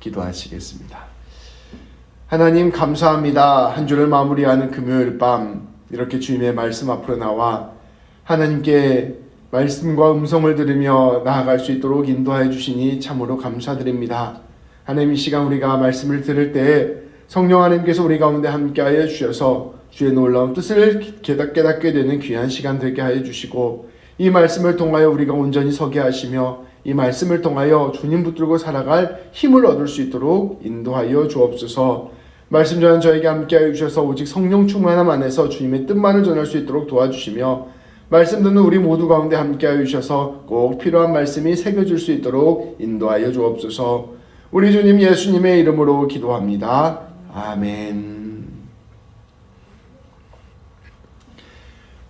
기도하시겠습니다. 하나님 감사합니다. 한 주를 마무리하는 금요일 밤 이렇게 주님의 말씀 앞으로 나와 하나님께 말씀과 음성을 들으며 나아갈 수 있도록 인도하여 주시니 참으로 감사드립니다. 하나님, 이 시간 우리가 말씀을 들을 때 성령 하나님께서 우리 가운데 함께하여 주셔서 주의 놀라운 뜻을 깨닫게 되는 귀한 시간 되게 하여 주시고, 이 말씀을 통하여 우리가 온전히 서게 하시며 이 말씀을 통하여 주님 붙들고 살아갈 힘을 얻을 수 있도록 인도하여 주옵소서. 말씀 전한 저에게 함께하여 주셔서 오직 성령 충만함 안에서 주님의 뜻만을 전할 수 있도록 도와주시며, 말씀 듣는 우리 모두 가운데 함께하여 주셔서 꼭 필요한 말씀이 새겨질 수 있도록 인도하여 주옵소서. 우리 주님 예수님의 이름으로 기도합니다. 아멘.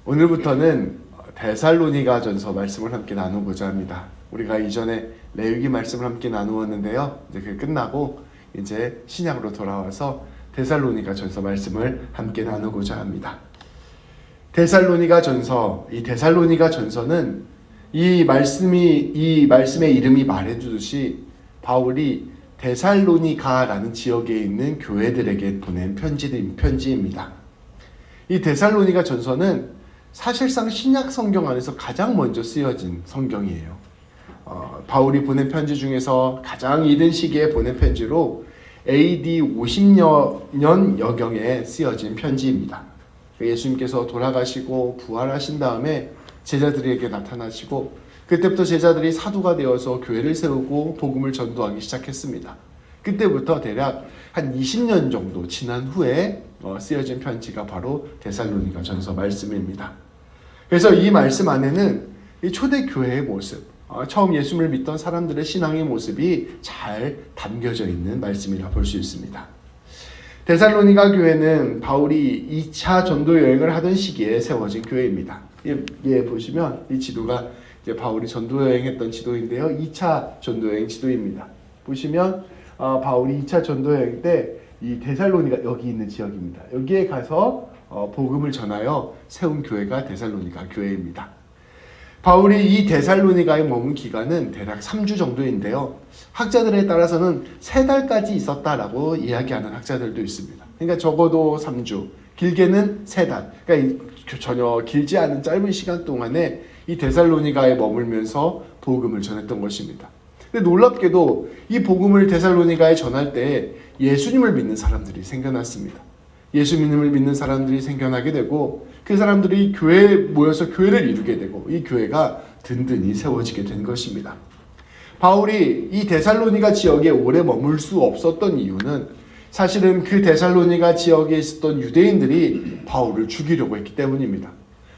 오늘부터는 데살로니가 전서 말씀을 함께 나누고자 합니다. 우리가 이전에 레위기 말씀을 함께 나누었는데요. 이제 그게 끝나고 이제 신약으로 돌아와서 데살로니가 전서 말씀을 함께 나누고자 합니다. 데살로니가 전서, 이 데살로니가 전서는 이 말씀의 이름이 말해주듯이 바울이 데살로니가라는 지역에 있는 교회들에게 보낸 편지입니다. 이 데살로니가 전서는 사실상 신약 성경 안에서 가장 먼저 쓰여진 성경이에요. 바울이 보낸 편지 중에서 가장 이른 시기에 보낸 편지로 AD 50년여경에 쓰여진 편지입니다. 예수님께서 돌아가시고 부활하신 다음에 제자들에게 나타나시고, 그때부터 제자들이 사도가 되어서 교회를 세우고 복음을 전도하기 시작했습니다. 그때부터 대략 한 20년 정도 지난 후에 쓰여진 편지가 바로 데살로니가 전서 말씀입니다. 그래서 이 말씀 안에는 이 초대교회의 모습, 처음 예수를 믿던 사람들의 신앙의 모습이 잘 담겨져 있는 말씀이라 볼 수 있습니다. 데살로니가 교회는 바울이 2차 전도 여행을 하던 시기에 세워진 교회입니다. 보시면 이 지도가 이제 바울이 전도 여행했던 지도인데요. 2차 전도 여행 지도입니다. 보시면 바울이 2차 전도 여행 때 이 데살로니가 여기 있는 지역입니다. 여기에 가서 복음을 전하여 세운 교회가 데살로니가 교회입니다. 바울이 이 데살로니가에 머문 기간은 대략 3주 정도인데요. 학자들에 따라서는 3달까지 있었다라고 이야기하는 학자들도 있습니다. 그러니까 적어도 3주, 길게는 3달. 그러니까 전혀 길지 않은 짧은 시간 동안에 이 데살로니가에 머물면서 복음을 전했던 것입니다. 근데 놀랍게도 이 복음을 데살로니가에 전할 때 예수님을 믿는 사람들이 생겨났습니다. 예수님을 믿는 사람들이 생겨나게 되고, 그 사람들이 교회에 모여서 교회를 이루게 되고, 이 교회가 든든히 세워지게 된 것입니다. 바울이 이 데살로니가 지역에 오래 머물 수 없었던 이유는 사실은 그 데살로니가 지역에 있었던 유대인들이 바울을 죽이려고 했기 때문입니다.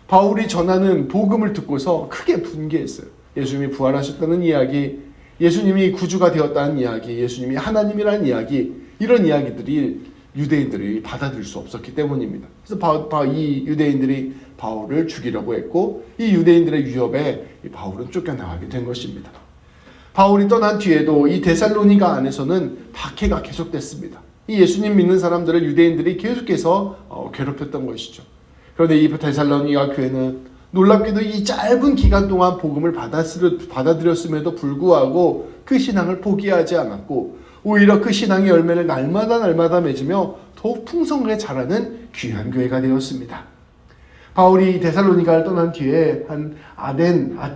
바울이 전하는 복음을 듣고서 크게 분개했어요. 예수님이 부활하셨다는 이야기, 예수님이 구주가 되었다는 이야기, 예수님이 하나님이라는 이야기, 이런 이야기들이 유대인들이 받아들일 수 없었기 때문입니다. 그래서 이 유대인들이 바울을 죽이려고 했고, 이 유대인들의 위협에 바울은 쫓겨나가게 된 것입니다. 바울이 떠난 뒤에도 이 데살로니가 안에서는 박해가 계속됐습니다. 이 예수님 믿는 사람들을 유대인들이 계속해서 괴롭혔던 것이죠. 그런데 이 데살로니가 교회는 놀랍게도 이 짧은 기간 동안 복음을 받아들였음에도 불구하고 그 신앙을 포기하지 않았고, 오히려 그 신앙의 열매를 날마다 맺으며 더욱 풍성하게 자라는 귀한 교회가 되었습니다. 바울이 데살로니가를 떠난 뒤에 한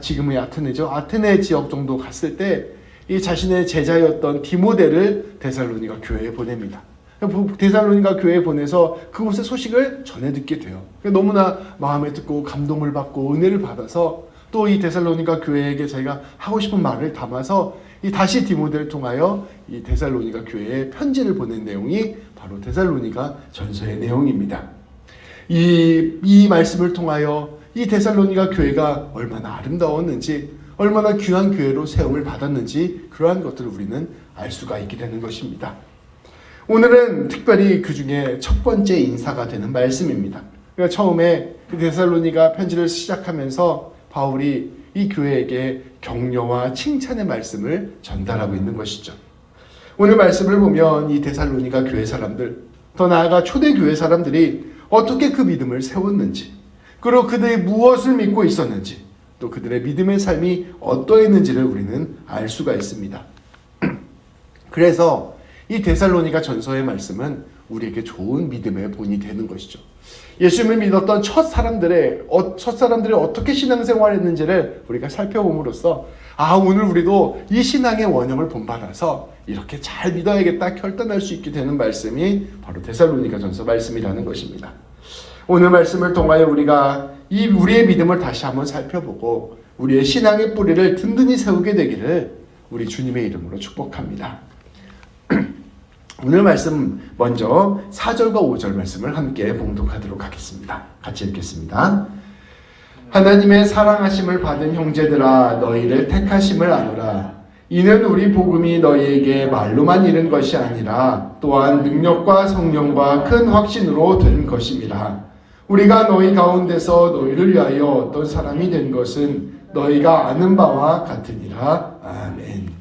지금의 아테네죠. 아테네 지역 정도 갔을 때 이 자신의 제자였던 디모데를 데살로니가 교회에 보냅니다. 데살로니가 교회에 보내서 그곳의 소식을 전해 듣게 돼요. 너무나 마음에 듣고 감동을 받고 은혜를 받아서 또 이 데살로니가 교회에게 자기가 하고 싶은 말을 담아서 다시 디모데를 통하여 이 데살로니가 교회에 편지를 보낸 내용이 바로 데살로니가 전서의 내용입니다. 이 말씀을 통하여 이 데살로니가 교회가 얼마나 아름다웠는지, 얼마나 귀한 교회로 세움을 받았는지, 그러한 것들을 우리는 알 수가 있게 되는 것입니다. 오늘은 특별히 그 중에 첫 번째 인사가 되는 말씀입니다. 그러니까 처음에 데살로니가 편지를 시작하면서 바울이 이 교회에게 격려와 칭찬의 말씀을 전달하고 있는 것이죠. 오늘 말씀을 보면 이 데살로니가 교회 사람들, 더 나아가 초대교회 사람들이 어떻게 그 믿음을 세웠는지, 그리고 그들이 무엇을 믿고 있었는지, 또 그들의 믿음의 삶이 어떠했는지를 우리는 알 수가 있습니다. 그래서 이 데살로니가 전서의 말씀은 우리에게 좋은 믿음의 본이 되는 것이죠. 예수님을 믿었던 첫 사람들이 어떻게 신앙생활을 했는지를 우리가 살펴봄으로써 오늘 우리도 이 신앙의 원형을 본받아서 이렇게 잘 믿어야겠다 결단할 수 있게 되는 말씀이 바로 데살로니가 전서 말씀이라는 것입니다. 오늘 말씀을 통하여 우리가 우리의 믿음을 다시 한번 살펴보고 우리의 신앙의 뿌리를 든든히 세우게 되기를 우리 주님의 이름으로 축복합니다. 오늘 말씀 먼저 4절과 5절 말씀을 함께 봉독하도록 하겠습니다. 같이 읽겠습니다. 하나님의 사랑하심을 받은 형제들아 너희를 택하심을 아노라. 이는 우리 복음이 너희에게 말로만 이른 것이 아니라 또한 능력과 성령과 큰 확신으로 된 것임이라. 우리가 너희 가운데서 너희를 위하여 어떤 사람이 된 것은 너희가 아는 바와 같으니라. 아멘.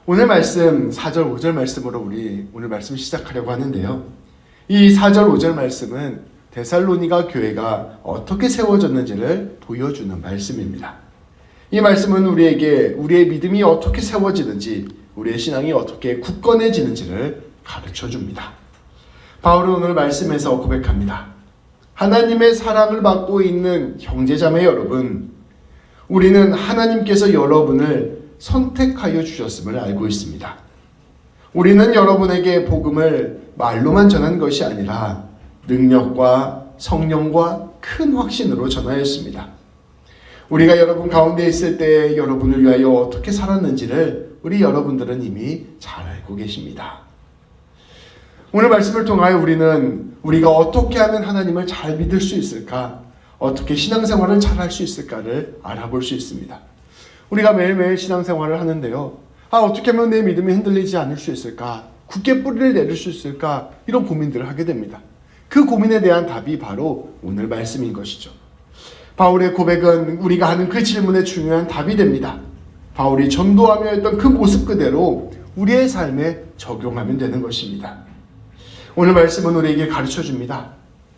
오늘 말씀 4절 5절 말씀으로 우리 오늘 말씀 시작하려고 하는데요. 이 4절 5절 말씀은 데살로니가 교회가 어떻게 세워졌는지를 보여주는 말씀입니다. 이 말씀은 우리에게 우리의 믿음이 어떻게 세워지는지 우리의 신앙이 어떻게 굳건해지는지를 가르쳐 줍니다. 바울은 오늘 말씀에서 고백합니다. 하나님의 사랑을 받고 있는 형제자매 여러분, 우리는 하나님께서 여러분을 선택하여 주셨음을 알고 있습니다. 우리는 여러분에게 복음을 말로만 전한 것이 아니라 능력과 성령과 큰 확신으로 전하였습니다. 우리가 여러분 가운데 있을 때 여러분을 위하여 어떻게 살았는지를 우리 여러분들은 이미 잘 알고 계십니다. 오늘 말씀을 통하여 우리는 우리가 어떻게 하면 하나님을 잘 믿을 수 있을까, 어떻게 신앙생활을 잘 할 수 있을까를 알아볼 수 있습니다. 우리가 매일매일 신앙생활을 하는데요. 어떻게 하면 내 믿음이 흔들리지 않을 수 있을까? 굳게 뿌리를 내릴 수 있을까? 이런 고민들을 하게 됩니다. 그 고민에 대한 답이 바로 오늘 말씀인 것이죠. 바울의 고백은 우리가 하는 그 질문에 중요한 답이 됩니다. 바울이 전도하며 했던 그 모습 그대로 우리의 삶에 적용하면 되는 것입니다. 오늘 말씀은 우리에게 가르쳐 줍니다.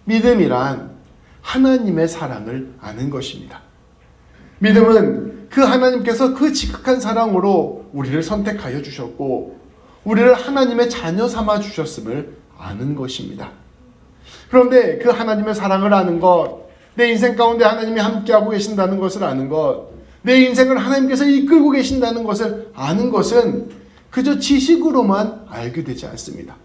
믿음이란 하나님의 사랑을 아는 것입니다. 믿음은 그 하나님께서 그 지극한 사랑으로 우리를 선택하여 주셨고 우리를 하나님의 자녀 삼아 주셨음을 아는 것입니다. 그런데 그 하나님의 사랑을 아는 것, 내 인생 가운데 하나님이 함께하고 계신다는 것을 아는 것, 내 인생을 하나님께서 이끌고 계신다는 것을 아는 것은 그저 지식으로만 알게 되지 않습니다.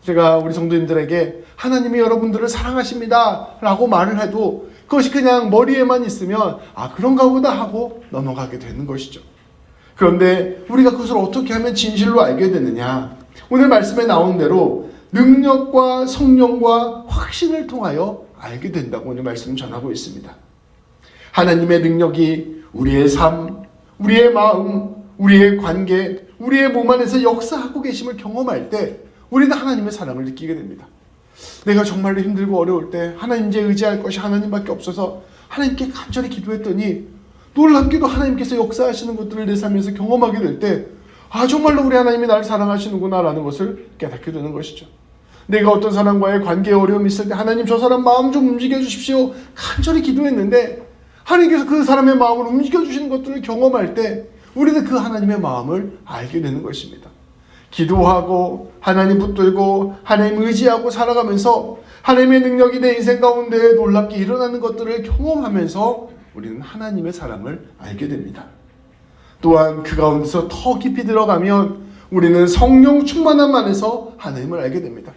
제가 우리 성도님들에게 하나님이 여러분들을 사랑하십니다 라고 말을 해도 그것이 그냥 머리에만 있으면 그런가 보다 하고 넘어가게 되는 것이죠. 그런데 우리가 그것을 어떻게 하면 진실로 알게 되느냐? 오늘 말씀에 나온 대로 능력과 성령과 확신을 통하여 알게 된다고 오늘 말씀은 전하고 있습니다. 하나님의 능력이 우리의 삶, 우리의 마음, 우리의 관계, 우리의 몸 안에서 역사하고 계심을 경험할 때 우리는 하나님의 사랑을 느끼게 됩니다. 내가 정말로 힘들고 어려울 때 하나님 이제 의지할 것이 하나님밖에 없어서 하나님께 간절히 기도했더니 놀랍게도 하나님께서 역사하시는 것들을 내 삶에서 경험하게 될 때 정말로 우리 하나님이 나를 사랑하시는구나 라는 것을 깨닫게 되는 것이죠. 내가 어떤 사람과의 관계에 어려움이 있을 때 하나님 저 사람 마음 좀 움직여 주십시오 간절히 기도했는데 하나님께서 그 사람의 마음을 움직여 주시는 것들을 경험할 때 우리는 그 하나님의 마음을 알게 되는 것입니다. 기도하고 하나님 붙들고 하나님 의지하고 살아가면서 하나님의 능력이 내 인생 가운데 놀랍게 일어나는 것들을 경험하면서 우리는 하나님의 사랑을 알게 됩니다. 또한 그 가운데서 더 깊이 들어가면 우리는 성령 충만함 안에서 하나님을 알게 됩니다.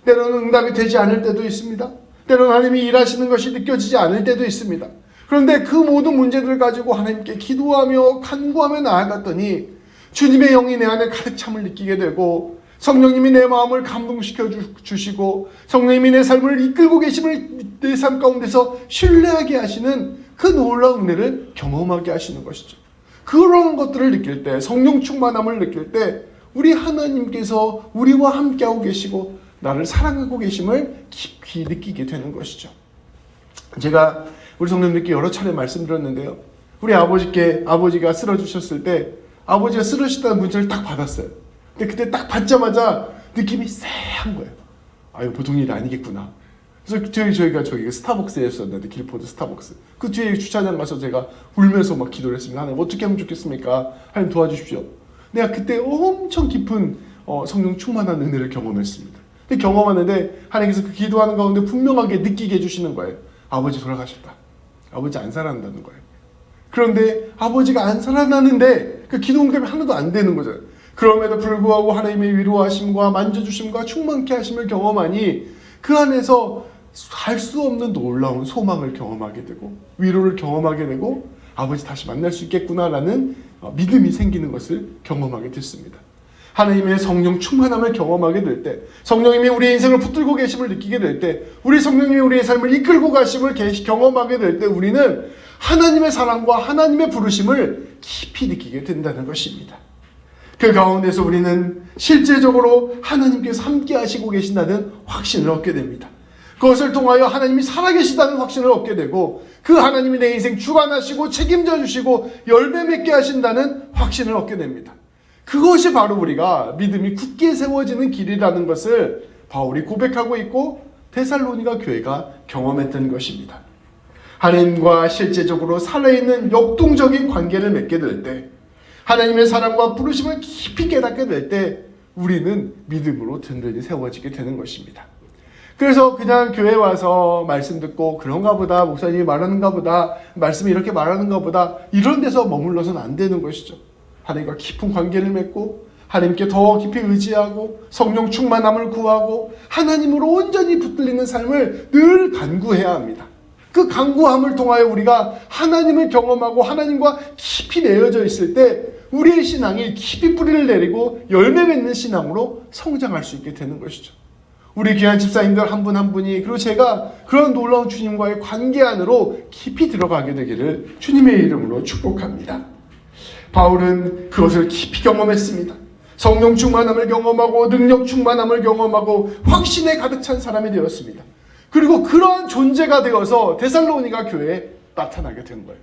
때로는 응답이 되지 않을 때도 있습니다. 때로는 하나님이 일하시는 것이 느껴지지 않을 때도 있습니다. 그런데 그 모든 문제들을 가지고 하나님께 기도하며 간구하며 나아갔더니 주님의 영이 내 안에 가득 참을 느끼게 되고 성령님이 내 마음을 감동시켜 주시고 성령님이 내 삶을 이끌고 계심을 내 삶 가운데서 신뢰하게 하시는 그 놀라운 은혜를 경험하게 하시는 것이죠. 그런 것들을 느낄 때, 성령 충만함을 느낄 때 우리 하나님께서 우리와 함께하고 계시고 나를 사랑하고 계심을 깊이 느끼게 되는 것이죠. 제가 우리 성도님들께 여러 차례 말씀드렸는데요. 우리 아버지가 쓰러주셨을 때 아버지가 쓰러지셨다는 문자를 딱 받았어요. 근데 그때 딱 받자마자 느낌이 쎄한 거예요. 이거 보통 일이 아니겠구나. 그래서 저희가 스타벅스였었는데, 길포드 스타벅스. 그 뒤에 주차장 가서 제가 울면서 막 기도를 했습니다. 하나님 어떻게 하면 좋겠습니까? 하나님 도와주십시오. 내가 그때 엄청 깊은 성령 충만한 은혜를 경험했습니다. 경험하는데 하나님께서 그 기도하는 가운데 분명하게 느끼게 해주시는 거예요. 아버지 돌아가셨다. 아버지 안 살아난다는 거예요. 그런데 아버지가 안 살아나는데 그 기도 응답이 하나도 안 되는 거잖아요. 그럼에도 불구하고 하나님의 위로하심과 만져주심과 충만케 하심을 경험하니 그 안에서 할 수 없는 놀라운 소망을 경험하게 되고 위로를 경험하게 되고 아버지 다시 만날 수 있겠구나라는 믿음이 생기는 것을 경험하게 됐습니다. 하나님의 성령 충만함을 경험하게 될 때, 성령님이 우리의 인생을 붙들고 계심을 느끼게 될 때, 우리 성령님이 우리의 삶을 이끌고 가심을 경험하게 될 때 우리는 하나님의 사랑과 하나님의 부르심을 깊이 느끼게 된다는 것입니다. 그 가운데서 우리는 실제적으로 하나님께서 함께 하시고 계신다는 확신을 얻게 됩니다. 그것을 통하여 하나님이 살아계시다는 확신을 얻게 되고 그 하나님이 내 인생 주관하시고 책임져 주시고 열매 맺게 하신다는 확신을 얻게 됩니다. 그것이 바로 우리가 믿음이 굳게 세워지는 길이라는 것을 바울이 고백하고 있고 데살로니가 교회가 경험했던 것입니다. 하나님과 실제적으로 살아있는 역동적인 관계를 맺게 될 때, 하나님의 사랑과 부르심을 깊이 깨닫게 될 때 우리는 믿음으로 든든히 세워지게 되는 것입니다. 그래서 그냥 교회 와서 말씀 듣고 그런가 보다, 목사님이 말하는가 보다, 말씀이 이렇게 말하는가 보다 이런 데서 머물러서는 안 되는 것이죠. 하나님과 깊은 관계를 맺고 하나님께 더 깊이 의지하고 성령 충만함을 구하고 하나님으로 온전히 붙들리는 삶을 늘 간구해야 합니다. 그 간구함을 통하여 우리가 하나님을 경험하고 하나님과 깊이 내어져 있을 때 우리의 신앙이 깊이 뿌리를 내리고 열매 맺는 신앙으로 성장할 수 있게 되는 것이죠. 우리 귀한 집사님들 한 분 한 분이 그리고 제가 그런 놀라운 주님과의 관계 안으로 깊이 들어가게 되기를 주님의 이름으로 축복합니다. 바울은 그것을 깊이 경험했습니다. 성령 충만함을 경험하고 능력 충만함을 경험하고 확신에 가득 찬 사람이 되었습니다. 그리고 그러한 존재가 되어서 데살로니가 교회에 나타나게 된 거예요.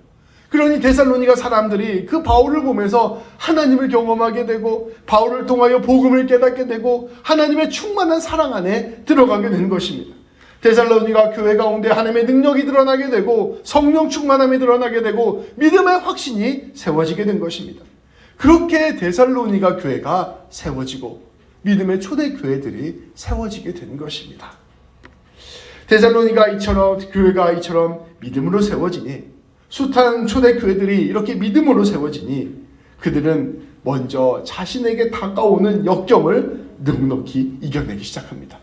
그러니 데살로니가 사람들이 그 바울을 보면서 하나님을 경험하게 되고 바울을 통하여 복음을 깨닫게 되고 하나님의 충만한 사랑 안에 들어가게 된 것입니다. 데살로니가 교회 가운데 하나님의 능력이 드러나게 되고 성령 충만함이 드러나게 되고 믿음의 확신이 세워지게 된 것입니다. 그렇게 데살로니가 교회가 세워지고 믿음의 초대 교회들이 세워지게 된 것입니다. 데살로니가 이처럼 교회가 이처럼 믿음으로 세워지니 숱한 초대 교회들이 이렇게 믿음으로 세워지니 그들은 먼저 자신에게 다가오는 역경을 넉넉히 이겨내기 시작합니다.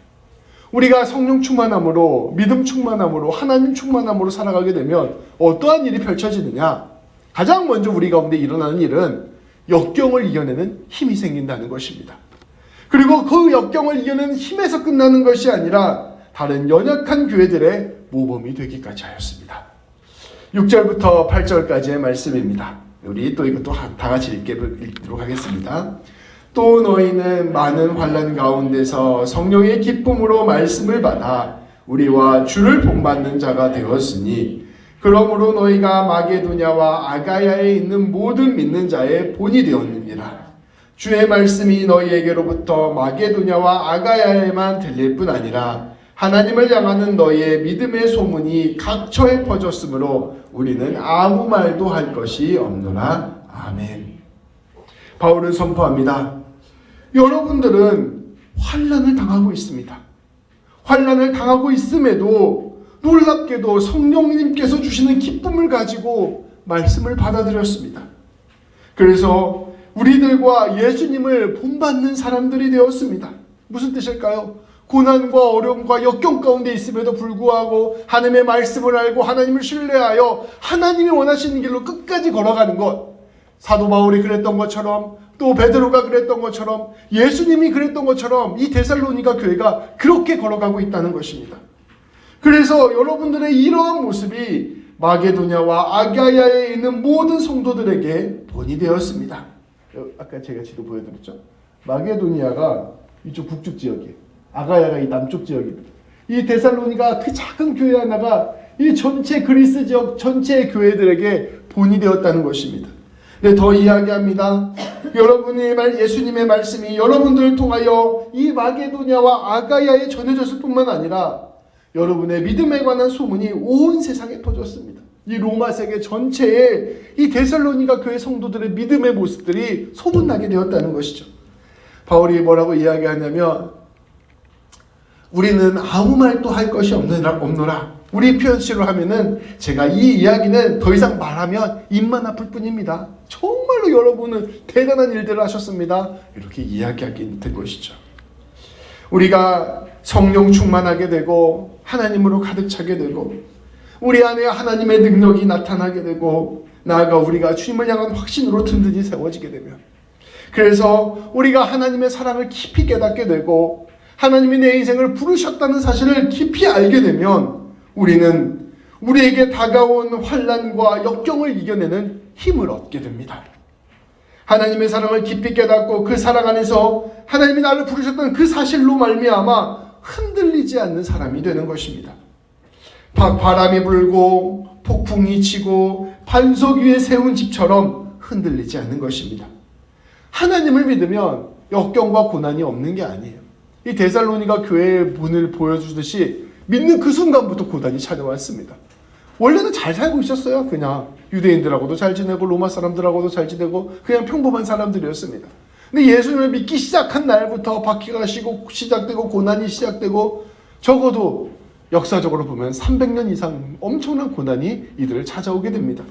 우리가 성령 충만함으로 믿음 충만함으로 하나님 충만함으로 살아가게 되면 어떠한 일이 펼쳐지느냐? 가장 먼저 우리 가운데 일어나는 일은 역경을 이겨내는 힘이 생긴다는 것입니다. 그리고 그 역경을 이겨내는 힘에서 끝나는 것이 아니라 다른 연약한 교회들의 모범이 되기까지 하였습니다. 6절부터 8절까지의 말씀입니다. 우리 또 이것도 다 같이 읽도록 하겠습니다. 또 너희는 많은 환난 가운데서 성령의 기쁨으로 말씀을 받아 우리와 주를 본받는 자가 되었으니 그러므로 너희가 마게도냐와 아가야에 있는 모든 믿는 자의 본이 되었느니라. 주의 말씀이 너희에게로부터 마게도냐와 아가야에만 들릴 뿐 아니라 하나님을 향하는 너희의 믿음의 소문이 각처에 퍼졌으므로 우리는 아무 말도 할 것이 없노라. 아멘. 바울은 선포합니다. 여러분들은 환난을 당하고 있습니다. 환난을 당하고 있음에도 놀랍게도 성령님께서 주시는 기쁨을 가지고 말씀을 받아들였습니다. 그래서 우리들과 예수님을 본받는 사람들이 되었습니다. 무슨 뜻일까요? 고난과 어려움과 역경 가운데 있음에도 불구하고 하나님의 말씀을 알고 하나님을 신뢰하여 하나님이 원하시는 길로 끝까지 걸어가는 것. 사도 바울이 그랬던 것처럼 또 베드로가 그랬던 것처럼 예수님이 그랬던 것처럼 이 데살로니가 교회가 그렇게 걸어가고 있다는 것입니다. 그래서 여러분들의 이러한 모습이 마게도냐와 아가야에 있는 모든 성도들에게 본이 되었습니다. 아까 제가 지도 보여드렸죠. 마게도니아가 이쪽 북쪽 지역이에요. 아가야가 이 남쪽 지역입니다. 이 데살로니가 그 작은 교회 하나가 이 전체 그리스 지역 전체 교회들에게 본이 되었다는 것입니다. 네, 더 이야기합니다. 여러분의 예수님의 말씀이 여러분들을 통하여 이 마게도냐와 아가야에 전해졌을 뿐만 아니라 여러분의 믿음에 관한 소문이 온 세상에 퍼졌습니다. 이 로마 세계 전체에 이 데살로니가 교회 성도들의 믿음의 모습들이 소문나게 되었다는 것이죠. 바울이 뭐라고 이야기하냐면 우리는 아무 말도 할 것이 없노라. 우리 표현식으로 하면은 제가 이 이야기는 더 이상 말하면 입만 아플 뿐입니다. 정말로 여러분은 대단한 일들을 하셨습니다. 이렇게 이야기하게 된 것이죠. 우리가 성령 충만하게 되고 하나님으로 가득 차게 되고 우리 안에 하나님의 능력이 나타나게 되고 나아가 우리가 주님을 향한 확신으로 든든히 세워지게 되면 그래서 우리가 하나님의 사랑을 깊이 깨닫게 되고 하나님이 내 인생을 부르셨다는 사실을 깊이 알게 되면 우리는 우리에게 다가온 환난과 역경을 이겨내는 힘을 얻게 됩니다. 하나님의 사랑을 깊이 깨닫고 그 사랑 안에서 하나님이 나를 부르셨다는 그 사실로 말미암아 흔들리지 않는 사람이 되는 것입니다. 바람이 불고 폭풍이 치고 반석 위에 세운 집처럼 흔들리지 않는 것입니다. 하나님을 믿으면 역경과 고난이 없는 게 아니에요. 이 데살로니가 교회의 문을 보여주듯이 믿는 그 순간부터 고난이 찾아왔습니다. 원래는 잘 살고 있었어요. 그냥 유대인들하고도 잘 지내고 로마 사람들하고도 잘 지내고 그냥 평범한 사람들이었습니다. 근데 예수님을 믿기 시작한 날부터 바퀴가 시작되고 고난이 시작되고 적어도 역사적으로 보면 300년 이상 엄청난 고난이 이들을 찾아오게 됩니다.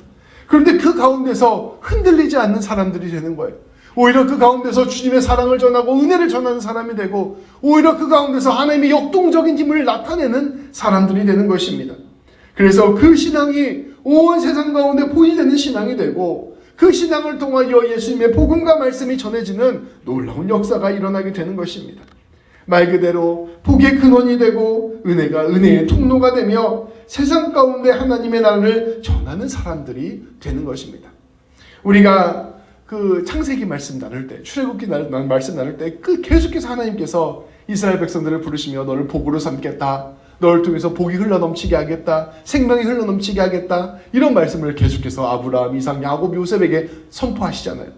그런데 그 가운데서 흔들리지 않는 사람들이 되는 거예요. 오히려 그 가운데서 주님의 사랑을 전하고 은혜를 전하는 사람이 되고 오히려 그 가운데서 하나님의 역동적인 힘을 나타내는 사람들이 되는 것입니다. 그래서 그 신앙이 온 세상 가운데 보이되는 신앙이 되고 그 신앙을 통하여 예수님의 복음과 말씀이 전해지는 놀라운 역사가 일어나게 되는 것입니다. 말 그대로 복의 근원이 되고 은혜가 은혜의 통로가 되며 세상 가운데 하나님의 나라를 전하는 사람들이 되는 것입니다. 우리가 그 창세기 말씀 나눌 때, 출애굽기 말씀 나눌 때 그 계속해서 하나님께서 이스라엘 백성들을 부르시며 너를 복으로 삼겠다, 너를 통해서 복이 흘러넘치게 하겠다, 생명이 흘러넘치게 하겠다, 이런 말씀을 계속해서 아브라함, 이삭, 야곱, 요셉에게 선포하시잖아요.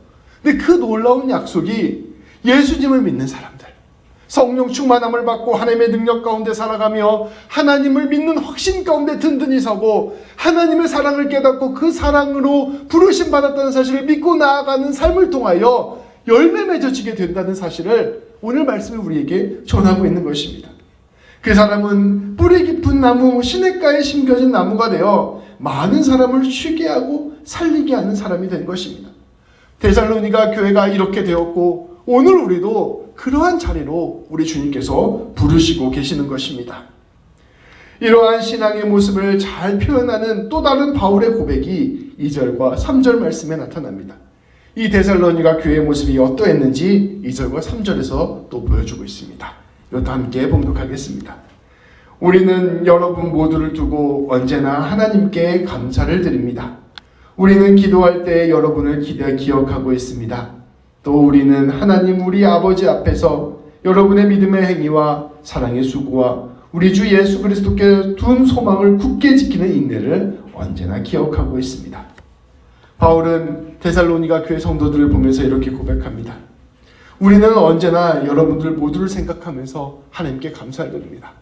근데 그 놀라운 약속이 예수님을 믿는 사람들, 성령 충만함을 받고 하나님의 능력 가운데 살아가며 하나님을 믿는 확신 가운데 든든히 서고 하나님의 사랑을 깨닫고 그 사랑으로 부르심 받았다는 사실을 믿고 나아가는 삶을 통하여 열매 맺어지게 된다는 사실을 오늘 말씀이 우리에게 전하고 있는 것입니다. 그 사람은 뿌리 깊은 나무, 시냇가에 심겨진 나무가 되어 많은 사람을 쉬게 하고 살리게 하는 사람이 된 것입니다. 데살로니가 교회가 이렇게 되었고 오늘 우리도 그러한 자리로 우리 주님께서 부르시고 계시는 것입니다. 이러한 신앙의 모습을 잘 표현하는 또 다른 바울의 고백이 2절과 3절 말씀에 나타납니다. 이 데살로니가 교회의 모습이 어떠했는지 2절과 3절에서 또 보여주고 있습니다. 이것도 함께 봉독하겠습니다. 우리는 여러분 모두를 두고 언제나 하나님께 감사를 드립니다. 우리는 기도할 때 여러분을 기억하고 있습니다. 또 우리는 하나님 우리 아버지 앞에서 여러분의 믿음의 행위와 사랑의 수고와 우리 주 예수 그리스도께 둔 소망을 굳게 지키는 인내를 언제나 기억하고 있습니다. 바울은 데살로니가 교회 성도들을 보면서 이렇게 고백합니다. 우리는 언제나 여러분들 모두를 생각하면서 하나님께 감사를 드립니다.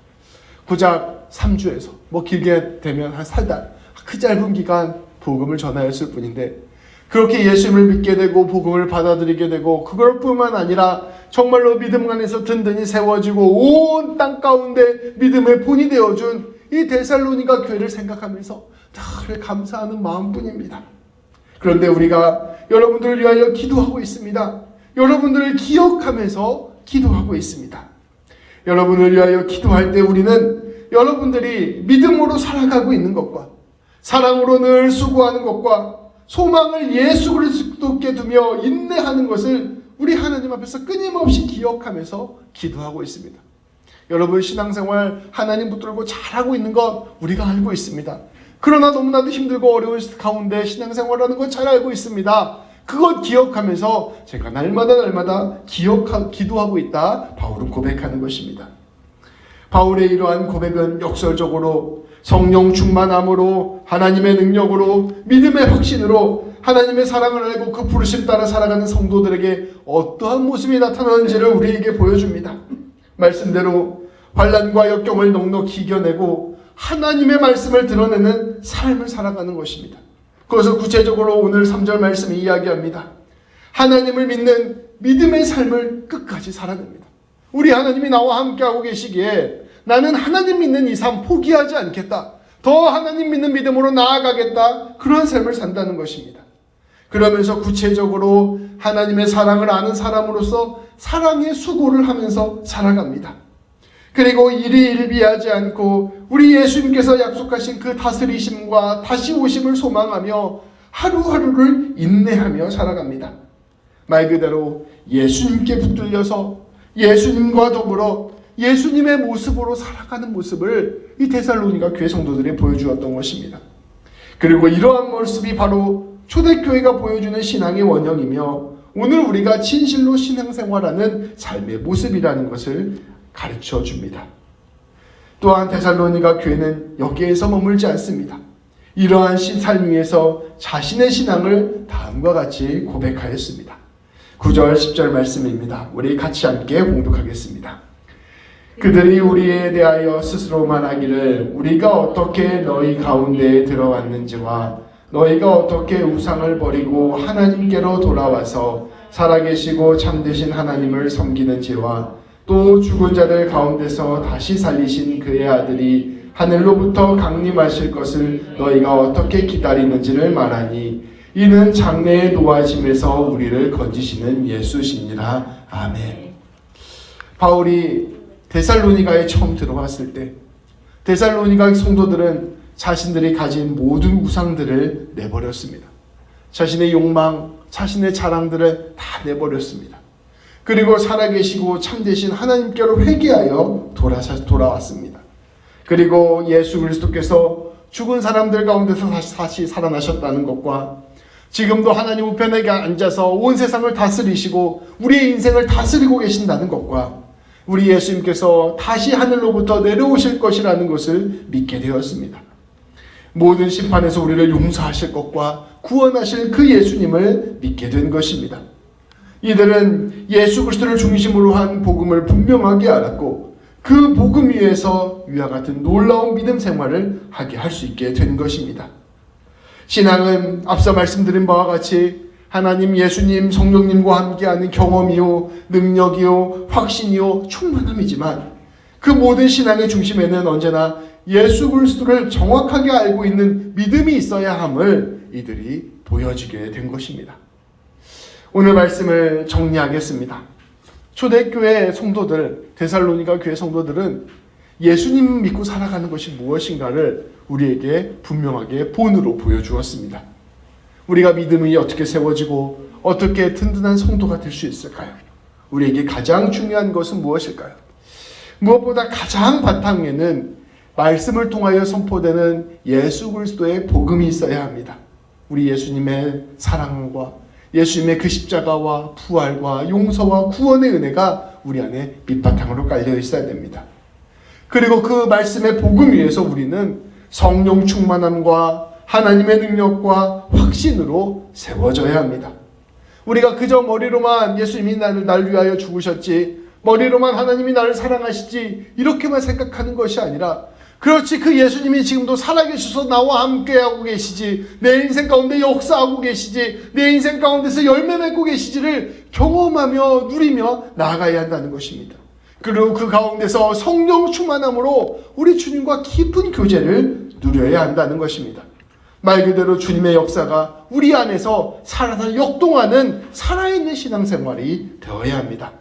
고작 3주에서 길게 되면 한 4달, 그 짧은 기간 복음을 전하였을 뿐인데 그렇게 예수님을 믿게 되고 복음을 받아들이게 되고 그걸 뿐만 아니라 정말로 믿음 안에서 든든히 세워지고 온 땅 가운데 믿음의 본이 되어준 이 데살로니가 교회를 생각하면서 늘 감사하는 마음뿐입니다. 그런데 우리가 여러분들을 위하여 기도하고 있습니다. 여러분들을 기억하면서 기도하고 있습니다. 여러분을 위하여 기도할 때 우리는 여러분들이 믿음으로 살아가고 있는 것과 사랑으로 늘 수고하는 것과 소망을 예수 그리스도께 두며 인내하는 것을 우리 하나님 앞에서 끊임없이 기억하면서 기도하고 있습니다. 여러분 신앙생활 하나님 붙들고 잘하고 있는 것 우리가 알고 있습니다. 그러나 너무나도 힘들고 어려운 가운데 신앙생활하는 것 잘 알고 있습니다. 그것 기억하면서 제가 날마다 기도하고 있다 바울은 고백하는 것입니다. 바울의 이러한 고백은 역설적으로 성령 충만함으로 하나님의 능력으로 믿음의 확신으로 하나님의 사랑을 알고 그 부르심 따라 살아가는 성도들에게 어떠한 모습이 나타나는지를 우리에게 보여줍니다. 말씀대로 환난과 역경을 넉넉히 이겨내고 하나님의 말씀을 드러내는 삶을 살아가는 것입니다. 그것을 구체적으로 오늘 3절 말씀이 이야기합니다. 하나님을 믿는 믿음의 삶을 끝까지 살아냅니다. 우리 하나님이 나와 함께하고 계시기에 나는 하나님 믿는 이 삶 포기하지 않겠다. 더 하나님 믿는 믿음으로 나아가겠다. 그런 삶을 산다는 것입니다. 그러면서 구체적으로 하나님의 사랑을 아는 사람으로서 사랑의 수고를 하면서 살아갑니다. 그리고 일희일비하지 않고 우리 예수님께서 약속하신 그 다스리심과 다시 오심을 소망하며 하루하루를 인내하며 살아갑니다. 말 그대로 예수님께 붙들려서 예수님과 더불어 예수님의 모습으로 살아가는 모습을 이 데살로니가 교회 성도들이 보여주었던 것입니다. 그리고 이러한 모습이 바로 초대교회가 보여주는 신앙의 원형이며 오늘 우리가 진실로 신앙생활하는 삶의 모습이라는 것을 가르쳐 줍니다. 또한 데살로니가 교회는 여기에서 머물지 않습니다. 이러한 삶 위에서 자신의 신앙을 다음과 같이 고백하였습니다. 9절 10절 말씀입니다. 우리 같이 함께 봉독하겠습니다. 그들이 우리에 대하여 스스로 말하기를 우리가 어떻게 너희 가운데에 들어왔는지와 너희가 어떻게 우상을 버리고 하나님께로 돌아와서 살아계시고 참되신 하나님을 섬기는지와 또 죽은 자들 가운데서 다시 살리신 그의 아들이 하늘로부터 강림하실 것을 너희가 어떻게 기다리는지를 말하니 이는 장래의 노하심에서 우리를 건지시는 예수시니라. 아멘. 바울이 데살로니가에 처음 들어왔을 때 데살로니가 성도들은 자신들이 가진 모든 우상들을 내버렸습니다. 자신의 욕망, 자신의 자랑들을 다 내버렸습니다. 그리고 살아계시고 참되신 하나님께로 회개하여 돌아왔습니다. 그리고 예수 그리스도께서 죽은 사람들 가운데서 다시 살아나셨다는 것과 지금도 하나님 우편에 앉아서 온 세상을 다스리시고 우리의 인생을 다스리고 계신다는 것과 우리 예수님께서 다시 하늘로부터 내려오실 것이라는 것을 믿게 되었습니다. 모든 심판에서 우리를 용서하실 것과 구원하실 그 예수님을 믿게 된 것입니다. 이들은 예수 그리스도를 중심으로 한 복음을 분명하게 알았고 그 복음 위에서 위와 같은 놀라운 믿음 생활을 하게 할 수 있게 된 것입니다. 신앙은 앞서 말씀드린 바와 같이 하나님, 예수님, 성령님과 함께하는 경험이요, 능력이요, 확신이요, 충만함이지만 그 모든 신앙의 중심에는 언제나 예수 그리스도를 정확하게 알고 있는 믿음이 있어야 함을 이들이 보여주게 된 것입니다. 오늘 말씀을 정리하겠습니다. 초대교회 성도들, 데살로니가 교회 성도들은 예수님 믿고 살아가는 것이 무엇인가를 우리에게 분명하게 본으로 보여주었습니다. 우리가 믿음이 어떻게 세워지고 어떻게 든든한 성도가 될 수 있을까요? 우리에게 가장 중요한 것은 무엇일까요? 무엇보다 가장 바탕에는 말씀을 통하여 선포되는 예수 그리스도의 복음이 있어야 합니다. 우리 예수님의 사랑과 예수님의 그 십자가와 부활과 용서와 구원의 은혜가 우리 안에 밑바탕으로 깔려 있어야 됩니다. 그리고 그 말씀의 복음 위에서 우리는 성령 충만함과 하나님의 능력과 확신으로 세워져야 합니다. 우리가 그저 머리로만 예수님이 나를 위하여 죽으셨지, 머리로만 하나님이 나를 사랑하시지 이렇게만 생각하는 것이 아니라 그렇지 그 예수님이 지금도 살아계셔서 나와 함께하고 계시지, 내 인생 가운데 역사하고 계시지, 내 인생 가운데서 열매 맺고 계시지를 경험하며 누리며 나아가야 한다는 것입니다. 그리고 그 가운데서 성령 충만함으로 우리 주님과 깊은 교제를 누려야 한다는 것입니다. 말 그대로 주님의 역사가 우리 안에서 살아서 역동하는 살아있는 신앙생활이 되어야 합니다.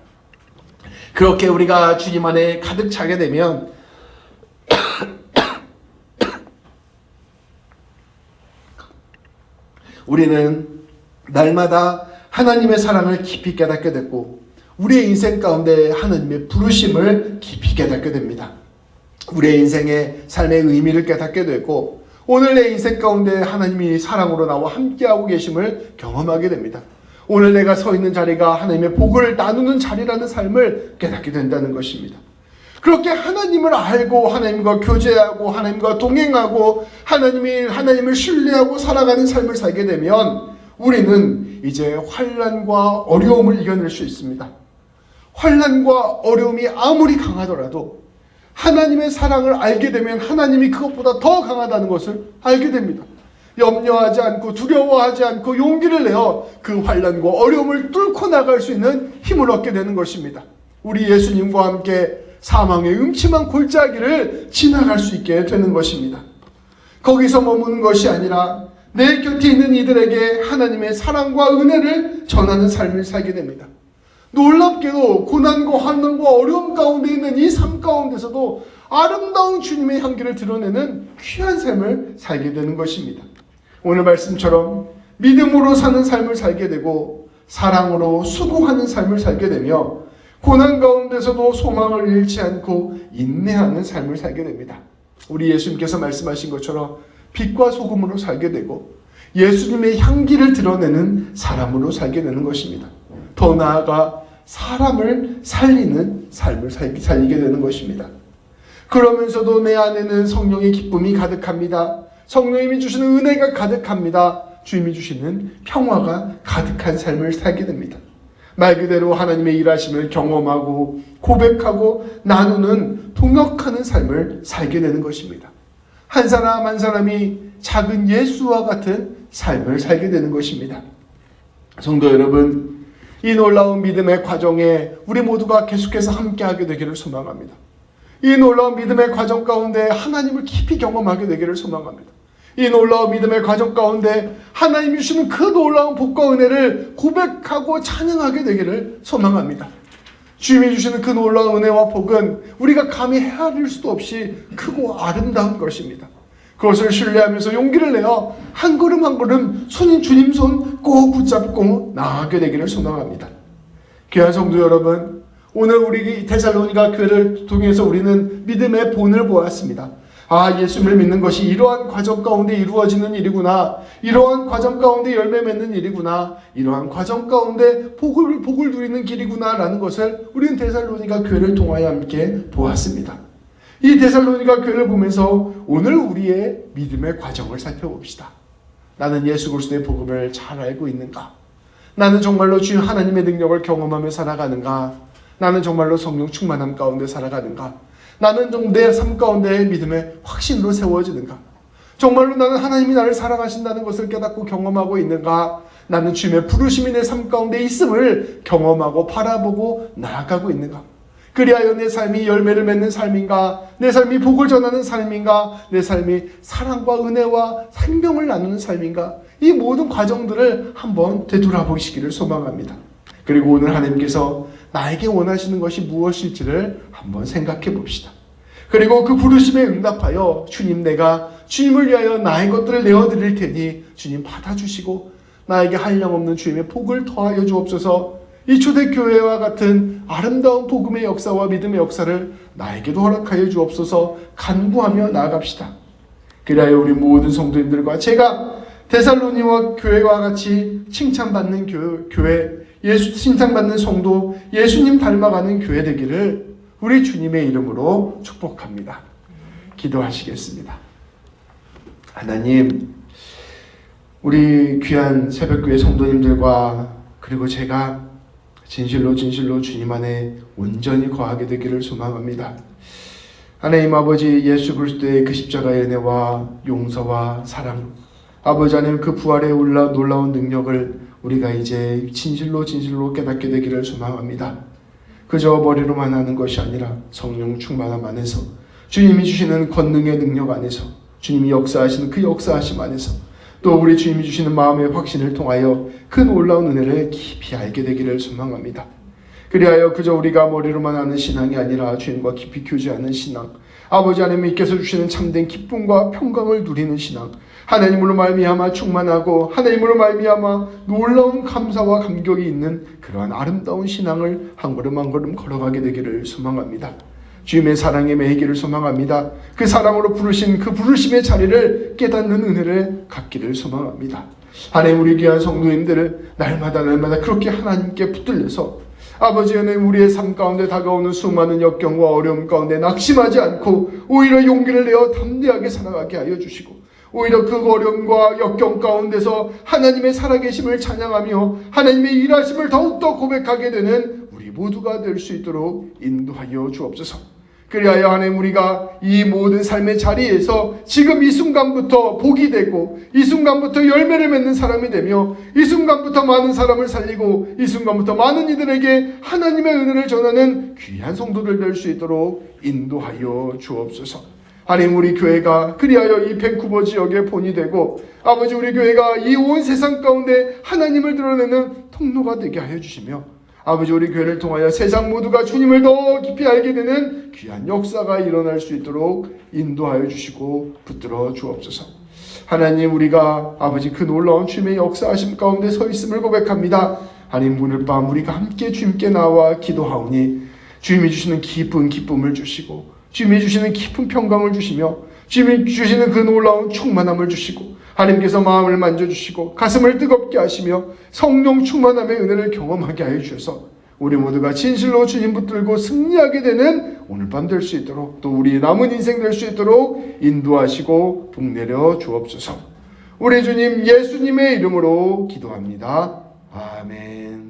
그렇게 우리가 주님 안에 가득 차게 되면 우리는 날마다 하나님의 사랑을 깊이 깨닫게 됐고 우리의 인생 가운데 하나님의 부르심을 깊이 깨닫게 됩니다. 우리의 인생의 삶의 의미를 깨닫게 되고 오늘 내 인생 가운데 하나님이 사랑으로 나와 함께하고 계심을 경험하게 됩니다. 오늘 내가 서 있는 자리가 하나님의 복을 나누는 자리라는 삶을 깨닫게 된다는 것입니다. 그렇게 하나님을 알고 하나님과 교제하고 하나님과 동행하고 하나님을 신뢰하고 살아가는 삶을 살게 되면 우리는 이제 환난과 어려움을 이겨낼 수 있습니다. 환난과 어려움이 아무리 강하더라도 하나님의 사랑을 알게 되면 하나님이 그것보다 더 강하다는 것을 알게 됩니다. 염려하지 않고 두려워하지 않고 용기를 내어 그 환난과 어려움을 뚫고 나갈 수 있는 힘을 얻게 되는 것입니다. 우리 예수님과 함께 사망의 음침한 골짜기를 지나갈 수 있게 되는 것입니다. 거기서 머무는 것이 아니라 내 곁에 있는 이들에게 하나님의 사랑과 은혜를 전하는 삶을 살게 됩니다. 놀랍게도 고난과 환난과 어려움 가운데 있는 이 삶 가운데서도 아름다운 주님의 향기를 드러내는 귀한 삶을 살게 되는 것입니다. 오늘 말씀처럼 믿음으로 사는 삶을 살게 되고 사랑으로 수고하는 삶을 살게 되며 고난 가운데서도 소망을 잃지 않고 인내하는 삶을 살게 됩니다. 우리 예수님께서 말씀하신 것처럼 빛과 소금으로 살게 되고 예수님의 향기를 드러내는 사람으로 살게 되는 것입니다. 더 나아가 사람을 살리는 삶을 살게 되는 것입니다. 그러면서도 내 안에는 성령의 기쁨이 가득합니다. 성령님이 주시는 은혜가 가득합니다. 주님이 주시는 평화가 가득한 삶을 살게 됩니다. 말 그대로 하나님의 일하심을 경험하고 고백하고 나누는 동역하는 삶을 살게 되는 것입니다. 한 사람 한 사람이 작은 예수와 같은 삶을 살게 되는 것입니다. 성도 여러분, 이 놀라운 믿음의 과정에 우리 모두가 계속해서 함께하게 되기를 소망합니다. 이 놀라운 믿음의 과정 가운데 하나님을 깊이 경험하게 되기를 소망합니다. 이 놀라운 믿음의 과정 가운데 하나님이 주시는 그 놀라운 복과 은혜를 고백하고 찬양하게 되기를 소망합니다. 주님이 주시는 그 놀라운 은혜와 복은 우리가 감히 헤아릴 수도 없이 크고 아름다운 것입니다. 그것을 신뢰하면서 용기를 내어 한 걸음 한 걸음 주님 손 꼭 붙잡고 나아가게 되기를 소망합니다. 귀한 성도 여러분, 오늘 우리 데살로니가 교회를 통해서 우리는 믿음의 본을 보았습니다. 예수님을 믿는 것이 이러한 과정 가운데 이루어지는 일이구나. 이러한 과정 가운데 열매 맺는 일이구나. 이러한 과정 가운데 복을 누리는 길이구나 라는 것을 우리는 데살로니가 교회를 통하여 함께 보았습니다. 이 데살로니가 교회를 보면서 오늘 우리의 믿음의 과정을 살펴봅시다. 나는 예수 그리스도의 복음을 잘 알고 있는가? 나는 정말로 주님 하나님의 능력을 경험하며 살아가는가? 나는 정말로 성령 충만함 가운데 살아가는가? 나는 좀 내 삶 가운데 믿음의 확신으로 세워지는가? 정말로 나는 하나님이 나를 사랑하신다는 것을 깨닫고 경험하고 있는가? 나는 주님의 부르심이 내 삶 가운데 있음을 경험하고 바라보고 나아가고 있는가? 그리하여 내 삶이 열매를 맺는 삶인가? 내 삶이 복을 전하는 삶인가? 내 삶이 사랑과 은혜와 생명을 나누는 삶인가? 이 모든 과정들을 한번 되돌아보시기를 소망합니다. 그리고 오늘 하나님께서 나에게 원하시는 것이 무엇일지를 한번 생각해 봅시다. 그리고 그 부르심에 응답하여 주님, 내가 주님을 위하여 나의 것들을 내어드릴 테니 주님 받아주시고 나에게 한량없는 주님의 복을 더하여 주옵소서. 이 초대교회와 같은 아름다운 복음의 역사와 믿음의 역사를 나에게도 허락하여 주옵소서. 간구하며 나아갑시다. 그리하여 우리 모든 성도님들과 제가 데살로니가 교회와 같이 칭찬받는 교회, 칭찬받는 성도, 예수님 닮아가는 교회 되기를 우리 주님의 이름으로 축복합니다. 기도하시겠습니다. 하나님, 우리 귀한 새벽교회 성도님들과 그리고 제가 진실로 주님 안에 온전히 거하게 되기를 소망합니다. 하나님 아버지, 예수 그리스도의 그 십자가의 은혜와 용서와 사랑, 아버지 하나님 그 부활의 놀라운 능력을 우리가 이제 진실로 깨닫게 되기를 소망합니다. 그저 머리로만 하는 것이 아니라 성령 충만함 안에서, 주님이 주시는 권능의 능력 안에서, 주님이 역사하시는 그 역사하심 안에서, 또 우리 주님이 주시는 마음의 확신을 통하여 그 놀라운 은혜를 깊이 알게 되기를 소망합니다. 그리하여 그저 우리가 머리로만 하는 신앙이 아니라 주님과 깊이 교제하는 신앙, 아버지 하나님께서 주시는 참된 기쁨과 평강을 누리는 신앙, 하나님으로 말미암아 충만하고 하나님으로 말미암아 놀라운 감사와 감격이 있는 그러한 아름다운 신앙을 한 걸음 한 걸음 걸어가게 되기를 소망합니다. 주님의 사랑에 매이기를 소망합니다. 그 사랑으로 부르신 그 부르심의 자리를 깨닫는 은혜를 갖기를 소망합니다. 하나님, 우리 귀한 성도님들을 날마다 그렇게 하나님께 붙들려서 아버지 하나님, 우리의 삶 가운데 다가오는 수많은 역경과 어려움 가운데 낙심하지 않고 오히려 용기를 내어 담대하게 살아가게 하여 주시고, 오히려 그 어려움과 역경 가운데서 하나님의 살아계심을 찬양하며 하나님의 일하심을 더욱더 고백하게 되는 우리 모두가 될 수 있도록 인도하여 주옵소서. 그리하여 하나님 우리가 이 모든 삶의 자리에서 지금 이 순간부터 복이 되고 이 순간부터 열매를 맺는 사람이 되며 이 순간부터 많은 사람을 살리고 이 순간부터 많은 이들에게 하나님의 은혜를 전하는 귀한 성도들 될 수 있도록 인도하여 주옵소서. 하나님 우리 교회가 그리하여 이 밴쿠버 지역의 본이 되고 아버지 우리 교회가 이 온 세상 가운데 하나님을 드러내는 통로가 되게 하여 주시며 아버지 우리 교회를 통하여 세상 모두가 주님을 더 깊이 알게 되는 귀한 역사가 일어날 수 있도록 인도하여 주시고 붙들어 주옵소서. 하나님 우리가 아버지 그 놀라운 주님의 역사하심 가운데 서 있음을 고백합니다. 하나님 오늘 밤 우리가 함께 주님께 나와 기도하오니 주님이 주시는 깊은 기쁨을 주시고 주님이 주시는 깊은 평강을 주시며 주님이 주시는 그 놀라운 충만함을 주시고 하나님께서 마음을 만져주시고 가슴을 뜨겁게 하시며 성령 충만함의 은혜를 경험하게 하여 주셔서 우리 모두가 진실로 주님 붙들고 승리하게 되는 오늘 밤 될 수 있도록 또 우리의 남은 인생 될 수 있도록 인도하시고 복내려 주옵소서. 우리 주님 예수님의 이름으로 기도합니다. 아멘.